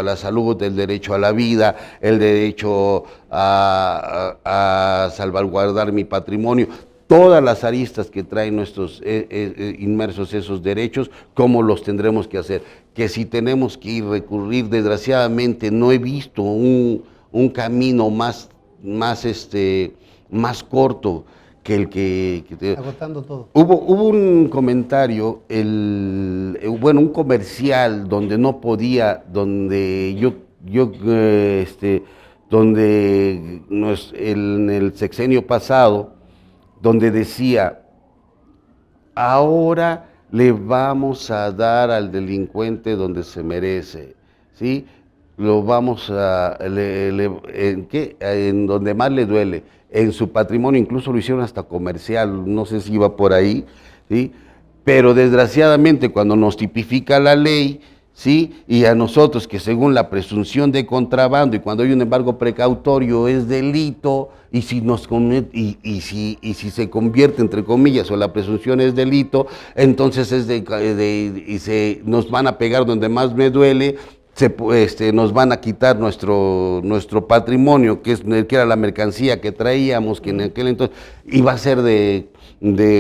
la salud, el derecho a la vida, el derecho a salvaguardar mi patrimonio, todas las aristas que traen nuestros inmersos esos derechos, cómo los tendremos que hacer. Que si tenemos que recurrir, desgraciadamente no he visto un camino más corto que el que agotando todo. Hubo un comentario, un comercial donde no podía, donde en el sexenio pasado, donde decía, ahora le vamos a dar al delincuente donde se merece, ¿sí? Lo vamos en donde más le duele, en su patrimonio, incluso lo hicieron hasta comercial, no sé si iba por ahí, ¿sí? Pero desgraciadamente cuando nos tipifica la ley, ¿sí? Y a nosotros que según la presunción de contrabando y cuando hay un embargo precautorio es delito, y si se convierte entre comillas o la presunción es delito, entonces nos van a pegar donde más me duele. Nos van a quitar nuestro patrimonio, que era la mercancía que traíamos, que en aquel entonces iba a ser de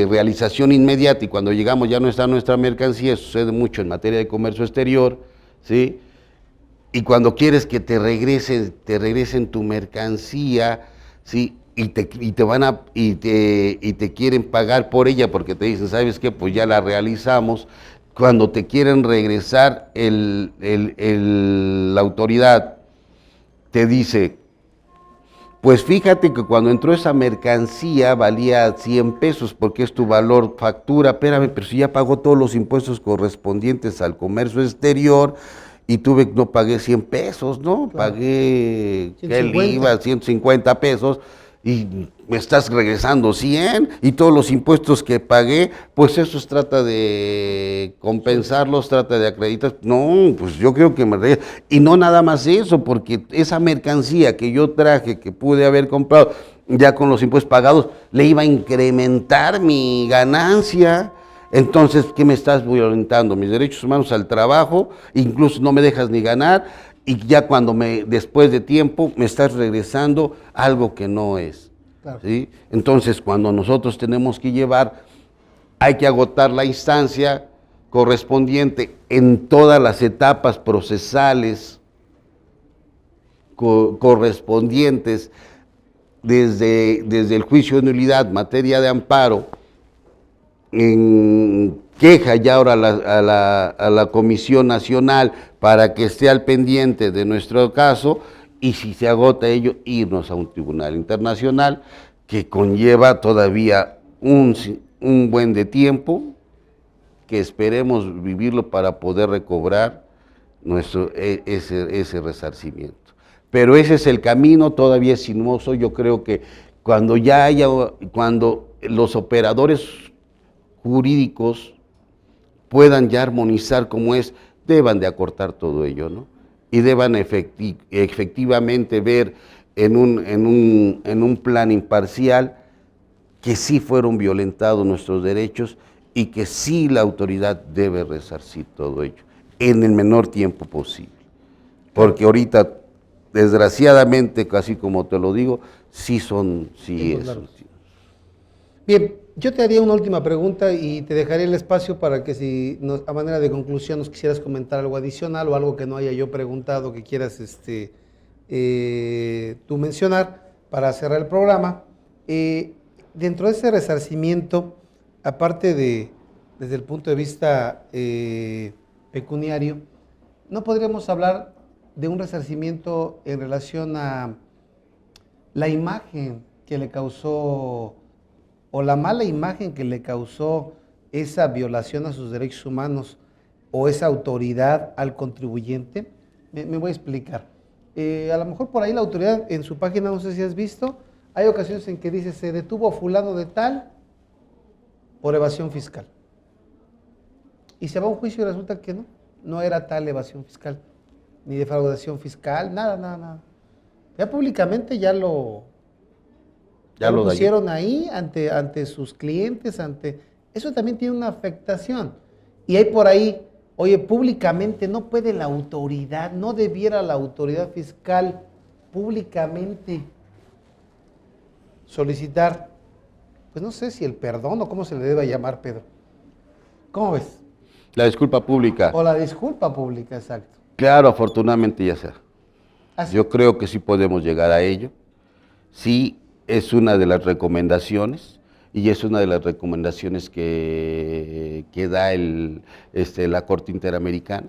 realización inmediata, y cuando llegamos ya no está nuestra mercancía. Sucede mucho en materia de comercio exterior, ¿sí? Y cuando quieres que te regresen tu mercancía, ¿sí? Y te quieren pagar por ella porque te dicen, ¿sabes qué? Pues ya la realizamos. Cuando te quieren regresar, la autoridad te dice, pues fíjate que cuando entró esa mercancía valía 100 pesos porque es tu valor factura. Espérame, pero si ya pagó todos los impuestos correspondientes al comercio exterior y no pagué 100 pesos, ¿no? Claro. Pagué el IVA, 150 pesos. Y me estás regresando 100 y todos los impuestos que pagué, pues eso trata de compensarlos, trata de acreditar. No, pues yo creo que me regresa. Y no nada más eso, porque esa mercancía que yo traje, que pude haber comprado ya con los impuestos pagados, le iba a incrementar mi ganancia. Entonces, ¿qué me estás violentando? Mis derechos humanos al trabajo, incluso no me dejas ni ganar. Y ya después de tiempo, me estás regresando algo que no es. Claro. ¿Sí? Entonces, cuando nosotros tenemos que hay que agotar la instancia correspondiente en todas las etapas procesales correspondientes, desde el juicio de nulidad, materia de amparo, en queja ya ahora a la Comisión Nacional para que esté al pendiente de nuestro caso, y si se agota ello, irnos a un tribunal internacional que conlleva todavía un buen de tiempo, que esperemos vivirlo para poder recobrar ese resarcimiento. Pero ese es el camino, todavía es sinuoso. Yo creo que cuando los operadores jurídicos puedan ya armonizar como es, deban de acortar todo ello, ¿no? Y deban efectivamente ver en un plan imparcial que sí fueron violentados nuestros derechos y que sí la autoridad debe resarcir todo ello en el menor tiempo posible. Porque ahorita, desgraciadamente, casi como te lo digo, sí es. Bien, yo te haría una última pregunta y te dejaré el espacio para que si a manera de conclusión nos quisieras comentar algo adicional o algo que no haya yo preguntado que quieras tú mencionar para cerrar el programa. Dentro de ese resarcimiento, aparte desde el punto de vista pecuniario, ¿no podríamos hablar de un resarcimiento en relación a la imagen que le causó o la mala imagen que le causó esa violación a sus derechos humanos o esa autoridad al contribuyente? Me voy a explicar. A lo mejor por ahí la autoridad en su página, no sé si has visto, hay ocasiones en que dice se detuvo a fulano de tal por evasión fiscal. Y se va a un juicio y resulta que no era tal evasión fiscal, ni defraudación fiscal, nada. Ya públicamente ya lo pusieron ahí ante sus clientes, eso también tiene una afectación. Y hay por ahí, oye, públicamente no puede la autoridad, no debiera la autoridad fiscal públicamente solicitar, pues no sé si el perdón o cómo se le debe llamar, Pedro. ¿Cómo ves? La disculpa pública. O la disculpa pública, exacto. Claro, afortunadamente ya sea. Así. Yo creo que sí podemos llegar a ello. Sí, es una de las recomendaciones y es una de las recomendaciones que da la Corte Interamericana.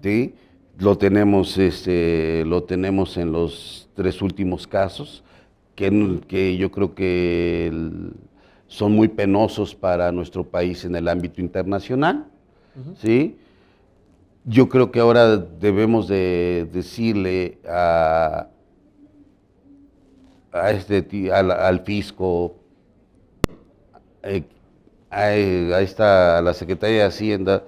¿Sí? Lo tenemos en los 3 últimos casos que yo creo que son muy penosos para nuestro país en el ámbito internacional. ¿Sí? Yo creo que ahora debemos de decirle al fisco, a la Secretaría de Hacienda,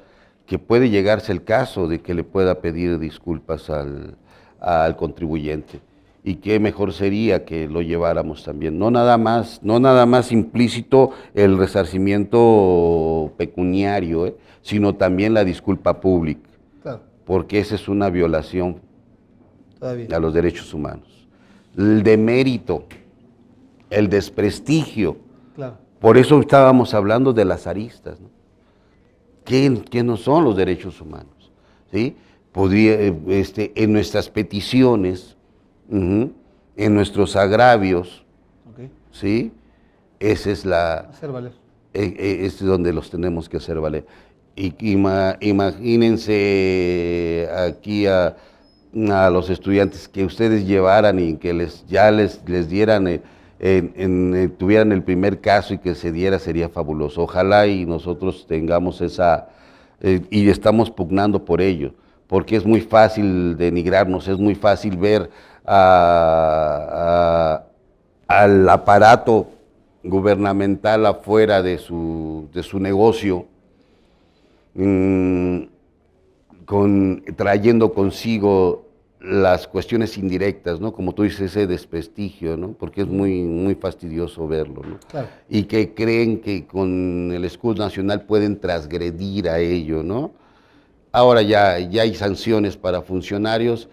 que puede llegarse el caso de que le pueda pedir disculpas al contribuyente. Y qué mejor sería que lo lleváramos también. No nada más implícito el resarcimiento pecuniario, sino también la disculpa pública. Claro. Porque esa es una violación a los derechos humanos. El demérito, el desprestigio. Claro. Por eso estábamos hablando de las aristas, ¿no? ¿Qué no son los derechos humanos? ¿Sí? En nuestras peticiones, en nuestros agravios, ¿sí? Esa es hacer valer. Es donde los tenemos que hacer valer. Imagínense aquí a los estudiantes que ustedes llevaran y que les dieran, tuvieran el primer caso y que se diera, sería fabuloso. Ojalá y nosotros tengamos y estamos pugnando por ello, porque es muy fácil denigrarnos, es muy fácil ver al aparato gubernamental afuera de su negocio, trayendo consigo las cuestiones indirectas, ¿no? Como tú dices, ese desprestigio, ¿no? Porque es muy, muy fastidioso verlo, ¿no? Claro. Y que creen que con el escudo nacional pueden transgredir a ello, ¿no? Ahora ya hay sanciones para funcionarios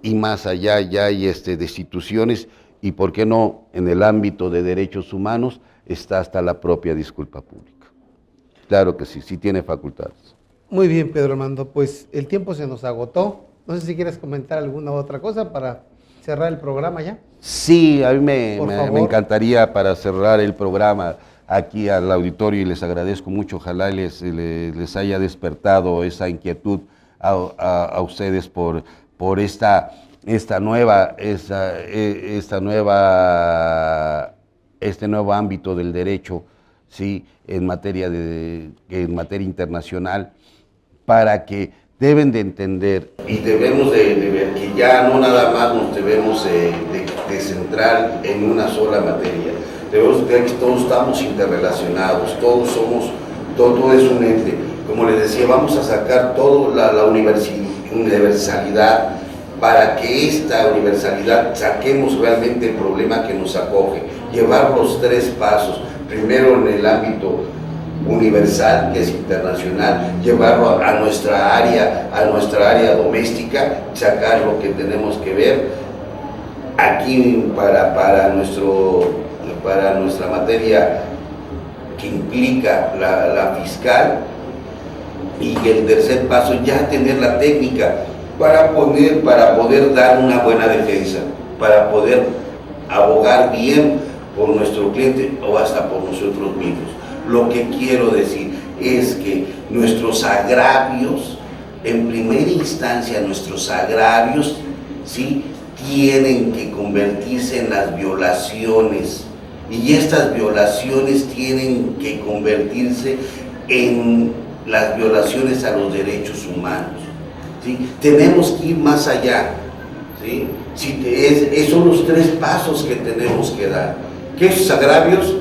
y más allá ya hay destituciones y, ¿por qué no?, en el ámbito de derechos humanos está hasta la propia disculpa pública. Claro que sí tiene facultades. Muy bien, Pedro Armando, pues el tiempo se nos agotó. No sé si quieres comentar alguna otra cosa para cerrar el programa ya. Sí, a mí me encantaría para cerrar el programa aquí al auditorio y les agradezco mucho. Ojalá les haya despertado esa inquietud a ustedes por este nuevo ámbito del derecho, ¿sí? en materia internacional, para que deben de entender y debemos de ver que ya no nada más nos debemos de centrar en una sola materia. Debemos ver que todos estamos interrelacionados, todo es un ente. Como les decía, vamos a sacar toda la universalidad para que esta universalidad saquemos realmente el problema que nos acoge. Llevar los 3 pasos, primero en el ámbito universal, que es internacional, llevarlo a nuestra área doméstica, sacar lo que tenemos que ver aquí para nuestra materia que implica la fiscal, y el tercer paso ya tener la técnica para poder dar una buena defensa, para poder abogar bien por nuestro cliente o hasta por nosotros mismos. Lo que quiero decir es que nuestros agravios, en primera instancia nuestros agravios, ¿sí?, tienen que convertirse en las violaciones, y estas violaciones tienen que convertirse en las violaciones a los derechos humanos, ¿sí? Tenemos que ir más allá, ¿sí? Son los 3 pasos que tenemos que dar, que esos agravios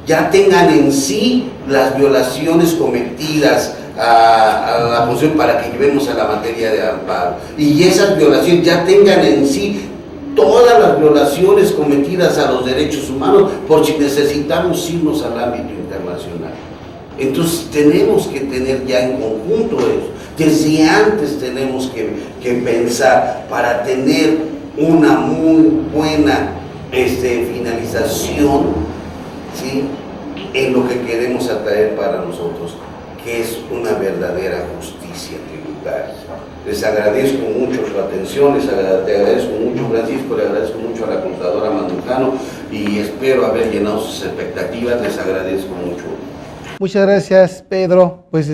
ya tengan en sí las violaciones cometidas a la posición para que llevemos a la materia de amparo, y esas violaciones ya tengan en sí todas las violaciones cometidas a los derechos humanos, por si necesitamos irnos al ámbito internacional. Entonces tenemos que tener ya en conjunto eso. Desde antes tenemos que pensar para tener una muy buena finalización, ¿sí?, en lo que queremos atraer para nosotros, que es una verdadera justicia tributaria. Les agradezco mucho su atención, te agradezco mucho, Francisco, le agradezco mucho a la contadora Mandujano y espero haber llenado sus expectativas. Les agradezco mucho. Muchas gracias, Pedro. Pues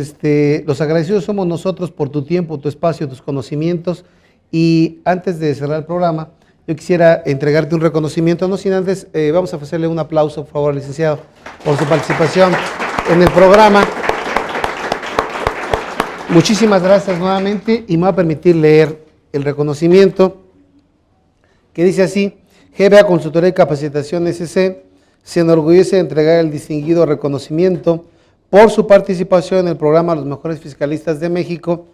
los agradecidos somos nosotros por tu tiempo, tu espacio, tus conocimientos. Y antes de cerrar el programa, yo quisiera entregarte un reconocimiento, no sin antes, vamos a ofrecerle un aplauso, por favor, al licenciado, por su participación en el programa. Muchísimas gracias nuevamente, y me va a permitir leer el reconocimiento, que dice así: GBA Consultoría y Capacitación SC se enorgullece de entregar el distinguido reconocimiento por su participación en el programa Los Mejores Fiscalistas de México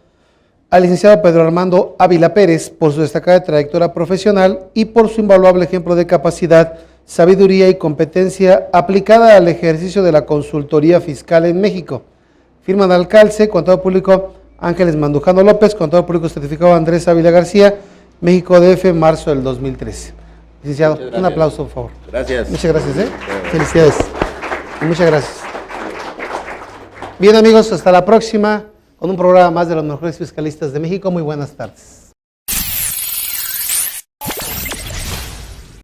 al licenciado Pedro Armando Ávila Pérez por su destacada trayectoria profesional y por su invaluable ejemplo de capacidad, sabiduría y competencia aplicada al ejercicio de la consultoría fiscal en México. Firma de alcalce, contador público Ángeles Mandujano López, contador público certificado Andrés Ávila García, México DF, marzo del 2013. Licenciado, un aplauso, por favor. Gracias. Muchas gracias. Felicidades. Y muchas gracias. Bien, amigos, hasta la próxima con un programa más de Los Mejores Fiscalistas de México. Muy buenas tardes.